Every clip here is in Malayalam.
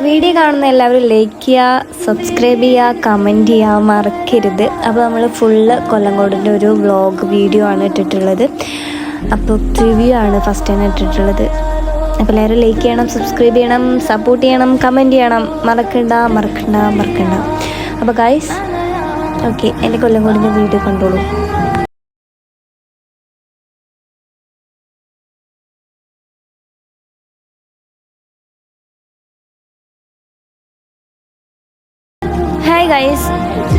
വീഡിയോ കാണുന്ന എല്ലാവരും ലൈക്ക് ചെയ്യുക, സബ്സ്ക്രൈബ് ചെയ്യുക, കമൻറ്റ് ചെയ്യുക മറക്കരുത്. അപ്പോൾ നമ്മൾ ഫുള്ള് കൊല്ലങ്കോടിൻ്റെ ഒരു വ്ളോഗ് വീഡിയോ ആണ് ഇട്ടിട്ടുള്ളത്. അപ്പോൾ റിവ്യൂ ആണ് ഫസ്റ്റ് തന്നെ ഇട്ടിട്ടുള്ളത്. അപ്പോൾ എല്ലാവരും ലൈക്ക് ചെയ്യണം, സബ്സ്ക്രൈബ് ചെയ്യണം, സപ്പോർട്ട് ചെയ്യണം, കമൻറ്റ് ചെയ്യണം. മറക്കണ്ട. അപ്പോൾ ഗൈസ് ഓക്കെ, എൻ്റെ കൊല്ലങ്കോടിൻ്റെ വീഡിയോ കണ്ടോളൂ. Hi guys,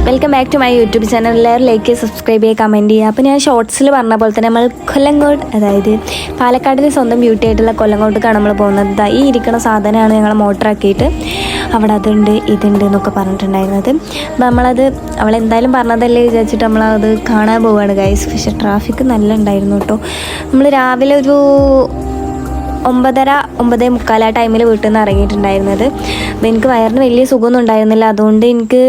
welcome back to my YouTube channel. എല്ലാവരും ലൈക്ക്, സബ്സ്ക്രൈബ് ചെയ്യുക, കമൻറ്റ് ചെയ്യുക. അപ്പോൾ ഞാൻ ഷോർട്സിൽ പറഞ്ഞ പോലെ തന്നെ നമ്മൾ കൊല്ലങ്കോട്, അതായത് പാലക്കാടിന് സ്വന്തം ബ്യൂട്ടി ആയിട്ടുള്ള കൊല്ലങ്കോട്ടേക്കാണ് നമ്മൾ പോകുന്നത്. ഈ ഇരിക്കുന്ന സാധനമാണ് ഞങ്ങൾ മോട്ടറാക്കിയിട്ട് അവിടെ അതുണ്ട് ഇതുണ്ട് എന്നൊക്കെ പറഞ്ഞിട്ടുണ്ടായിരുന്നത്. അപ്പോൾ നമ്മളത് അവളെന്തായാലും പറഞ്ഞതല്ലേ വിചാരിച്ചിട്ട് നമ്മളത് കാണാൻ പോവുകയാണ് ഗൈസ്. പക്ഷേ ട്രാഫിക് നല്ല ഉണ്ടായിരുന്നു കേട്ടോ. നമ്മൾ രാവിലെ ഒരു 9:45 ആ ടൈമിൽ വീട്ടിൽ നിന്ന് ഇറങ്ങിയിട്ടുണ്ടായിരുന്നത്. അപ്പോൾ എനിക്ക് വയറിന് വലിയ സുഖമൊന്നും ഉണ്ടായിരുന്നില്ല. അതുകൊണ്ട് എനിക്ക്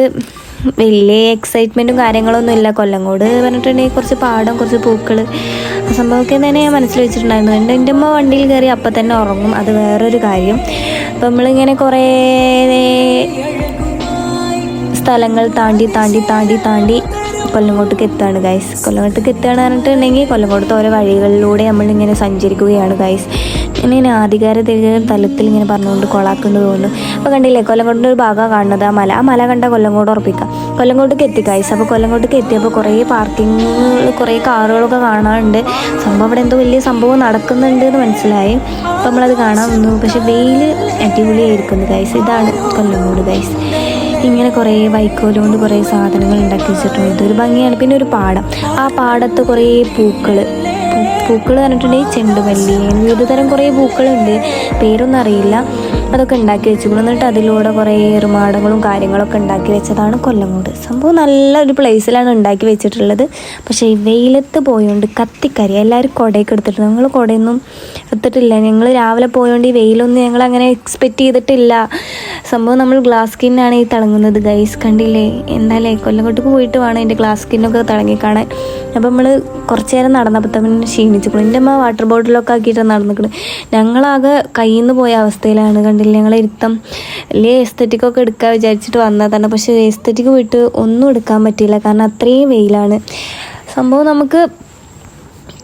വലിയ എക്സൈറ്റ്മെൻറ്റും കാര്യങ്ങളൊന്നും ഇല്ല. കൊല്ലങ്കോട് പറഞ്ഞിട്ടുണ്ടെങ്കിൽ കുറച്ച് പാടം, കുറച്ച് പൂക്കൾ, ആ സംഭവമൊക്കെ തന്നെ ഞാൻ മനസ്സിൽ വെച്ചിട്ടുണ്ടായിരുന്നു. എൻ്റെ അമ്മ വണ്ടിയിൽ കയറി അപ്പം തന്നെ ഉറങ്ങും, അത് വേറൊരു കാര്യം. അപ്പം നമ്മളിങ്ങനെ കുറേ സ്ഥലങ്ങൾ താണ്ടി കൊല്ലങ്കോട്ടേക്ക് എത്തുകയാണ് ഗൈസ്. കൊല്ലങ്കോട്ടേക്ക് എത്തുകയാണ് പറഞ്ഞിട്ടുണ്ടെങ്കിൽ കൊല്ലങ്കോട്ടത്തെ ഓരോ വഴികളിലൂടെ നമ്മളിങ്ങനെ സഞ്ചരിക്കുകയാണ് ഗൈസ്. ഇങ്ങനെ ആധികാരിക തലത്തിൽ ഇങ്ങനെ പറഞ്ഞുകൊണ്ട് കൊളാക്കേണ്ടി തോന്നുന്നു. അപ്പോൾ കണ്ടില്ലേ, കൊല്ലങ്കോട്ടിൻ്റെ ഒരു ഭാഗമാണ് കാണുന്നത്. ആ മല കണ്ട കൊല്ലങ്കോട് ഉറപ്പിക്കാം. കൊല്ലങ്കോട്ടേക്ക് എത്തി ഗൈസ്. അപ്പോൾ കൊല്ലങ്കോട്ടേക്ക് എത്തിയപ്പോൾ കുറേ പാർക്കിങ്ങുകൾ, കുറേ കാറുകളൊക്കെ കാണാറുണ്ട്. സംഭവം ഇവിടെ എന്തോ വലിയ സംഭവം നടക്കുന്നുണ്ട് എന്ന് മനസ്സിലായി. അപ്പോൾ നമ്മളത് കാണാൻ വന്നു. പക്ഷേ വെയിൽ അടിപൊളിയായിരിക്കുന്നു ഗൈസ്. ഇതാണ് കൊല്ലങ്കോട് ഗൈസ്. ഇങ്ങനെ കുറേ വൈക്കോല് കൊണ്ട് കുറേ സാധനങ്ങൾ ഉണ്ടാക്കി വെച്ചിട്ടുണ്ട്. ഇതൊരു ഭംഗിയാണ്. പിന്നെ ഒരു പാടം, ആ പാടത്ത് കുറേ പൂക്കൾ പറഞ്ഞിട്ടുണ്ടെങ്കിൽ ചെണ്ടുമല്ലി, വിവിധ തരം കുറേ പൂക്കളുണ്ട്, പേരൊന്നും അറിയില്ല. അതൊക്കെ ഉണ്ടാക്കി വെച്ചിട്ടുണ്ട്. എന്നിട്ട് അതിലൂടെ കുറേ ഏറുമാടങ്ങളും കാര്യങ്ങളൊക്കെ ഉണ്ടാക്കി വെച്ചതാണ് കൊല്ലങ്കോട്. സംഭവം നല്ലൊരു പ്ലേസിലാണ് ഉണ്ടാക്കി വെച്ചിട്ടുള്ളത്. പക്ഷേ ഈ വെയിലത്ത് പോയോണ്ട് കത്തിക്കരി. എല്ലാവരും കുടയൊക്കെ എടുത്തിട്ടുണ്ട്. ഞങ്ങൾ കുടയൊന്നും എടുത്തിട്ടില്ല. ഞങ്ങൾ രാവിലെ പോയോണ്ട് ഈ വെയിലൊന്നും ഞങ്ങൾ അങ്ങനെ എക്സ്പെക്റ്റ് ചെയ്തിട്ടില്ല. സംഭവം നമ്മൾ ഗ്ലാസ് സ്കിന്നാണ് ഈ തിളങ്ങുന്നത് ഗൈസ്. കണ്ടില്ലേ, എന്തായാലേ കൊല്ലങ്കോട്ടേക്ക് പോയിട്ട് വേണം എൻ്റെ ഗ്ലാസ് സ്കിന്നൊക്കെ തിളങ്ങി കാണാൻ. അപ്പോൾ നമ്മൾ കുറച്ച് നേരം നടന്നപ്പോൾ തന്നെ ക്ഷീണിച്ചിക്കണം. എൻ്റെ അമ്മ വാട്ടർ ബോട്ടിലൊക്കെ ആക്കിയിട്ടാണ് നടന്നിക്കണം. ഞങ്ങളാകെ കയ്യിൽ നിന്ന് പോയ അവസ്ഥയിലാണ്. കണ്ടില്ലേ, ഞങ്ങൾ ഇരുത്തം വലിയ എസ്തെറ്റിക്കൊക്കെ എടുക്കാൻ വിചാരിച്ചിട്ട് വന്നതാണ്. പക്ഷേ എസ്തെറ്റിക്ക് പോയിട്ട് ഒന്നും എടുക്കാൻ പറ്റിയില്ല, കാരണം അത്രയും വെയിലാണ്. സംഭവം നമുക്ക്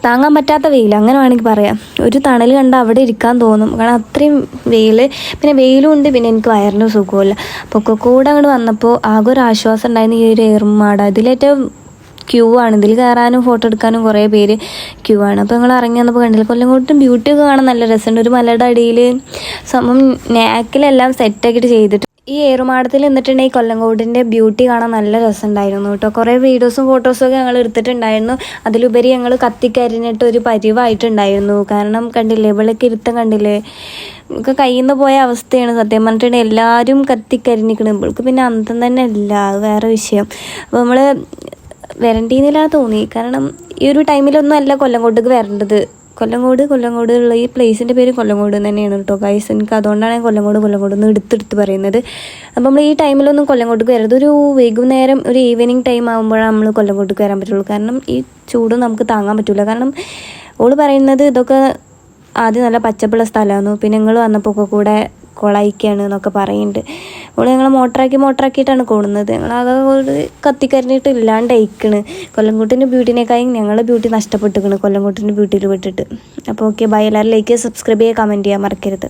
താങ്ങാൻ പറ്റാത്ത വെയിൽ, അങ്ങനെ വേണമെങ്കിൽ പറയാം. ഒരു തണൽ കണ്ടാൽ അവിടെ ഇരിക്കാൻ തോന്നും, കാരണം അത്രയും വെയിൽ. പിന്നെ വെയിലും ഉണ്ട്, പിന്നെ എനിക്ക് വയറിന് സുഖമില്ല. അപ്പോൾ ഒക്കെ കൂടെ അങ്ങോട്ട് വന്നപ്പോൾ ആകെ ഒരു ആശ്വാസം ഉണ്ടായിരുന്നു. ഈ ഒരു ഏറുമാട ഇതിലേറ്റവും ക്യൂ ആണ്. ഇതിൽ കയറാനും ഫോട്ടോ എടുക്കാനും കുറേ പേര് ക്യൂ ആണ്. അപ്പോൾ ഞങ്ങൾ ഇറങ്ങി വന്നപ്പോൾ കണ്ടില്ല, കൊല്ലങ്കോട്ടും ബ്യൂട്ടിയൊക്കെ കാണാൻ നല്ല രസമുണ്ട്. ഒരു മലയുടെ അടിയിൽ സംഭവം നാക്കിലെല്ലാം സെറ്റാക്കിയിട്ട് ചെയ്തിട്ട് ഈ ഏറുമാടത്തിൽ നിന്നിട്ടുണ്ടെങ്കിൽ കൊല്ലങ്കോടിൻ്റെ ബ്യൂട്ടി കാണാൻ നല്ല രസമുണ്ടായിരുന്നു കേട്ടോ. കുറേ വീഡിയോസും ഫോട്ടോസും ഒക്കെ ഞങ്ങൾ എടുത്തിട്ടുണ്ടായിരുന്നു. അതിലുപരി ഞങ്ങൾ കത്തിക്കരിഞ്ഞിട്ട് ഒരു പരിവായിട്ടുണ്ടായിരുന്നു. കാരണം കണ്ടില്ലേ, ഇവളൊക്കെ ഇരുത്തം കണ്ടില്ലേ, നമുക്ക് കയ്യിൽ നിന്ന് പോയ അവസ്ഥയാണ് സത്യം പറഞ്ഞിട്ടുണ്ടെങ്കിൽ. എല്ലാവരും കത്തിക്കരിഞ്ഞിരിക്കണം. ഇവൾക്ക് പിന്നെ അന്തം തന്നെ ഇല്ല, അത് വേറെ വിഷയം. അപ്പോൾ നമ്മൾ വരണ്ടീന്നില്ലാതെ തോന്നി, കാരണം ഈ ഒരു ടൈമിലൊന്നും അല്ല കൊല്ലങ്കോട്ടേക്ക് വരേണ്ടത്. കൊല്ലങ്കോട് ഉള്ള ഈ പ്ലേസിൻ്റെ പേര് കൊല്ലങ്കോട് തന്നെയാണ് കേട്ടോ ഗൈസ്. എനിക്ക് അതുകൊണ്ടാണ് ഞാൻ കൊല്ലങ്കോട് എന്ന് എടുത്തെടുത്ത് പറയുന്നത്. അപ്പോൾ നമ്മൾ ഈ ടൈമിലൊന്നും കൊല്ലങ്കോട്ടേക്ക് വരരുത്. ഒരു വൈകുന്നേരം, ഒരു ഈവനിങ് ടൈം ആകുമ്പോഴാണ് നമ്മൾ കൊല്ലങ്കോട്ടേക്ക് വരാൻ പറ്റുള്ളൂ. കാരണം ഈ ചൂട് നമുക്ക് താങ്ങാൻ പറ്റില്ല. കാരണം ഓള് പറയുന്നത് ഇതൊക്കെ ആദ്യം നല്ല പച്ചപ്പുള്ള സ്ഥലമായിരുന്നു, പിന്നെ ഞങ്ങൾ വന്നപ്പോൾ ഒക്കെ കൂടെ കൊളായിക്കാണ് എന്നൊക്കെ പറയുന്നുണ്ട്. അപ്പോൾ ഞങ്ങൾ മോട്ടറാക്കിയിട്ടാണ് കൂടുന്നത്. ഞങ്ങളാകെ കത്തിക്കരിഞ്ഞിട്ട് ഇല്ലാണ്ടയക്കണ്. കൊല്ലങ്കോട്ടിൻ്റെ ബ്യൂട്ടിനേക്കാളും ഞങ്ങളുടെ ബ്യൂട്ടി നഷ്ടപ്പെട്ടിരിക്കണം കൊല്ലങ്കോട്ടിൻ്റെ ബ്യൂട്ടിയിൽ വിട്ടിട്ട്. അപ്പോൾ ഓക്കെ, ബൈ. എല്ലാവരും ലൈക്ക്, സബ്സ്ക്രൈബ് ചെയ്യുക, കമൻറ്റ് ചെയ്യാൻ മറക്കരുത്.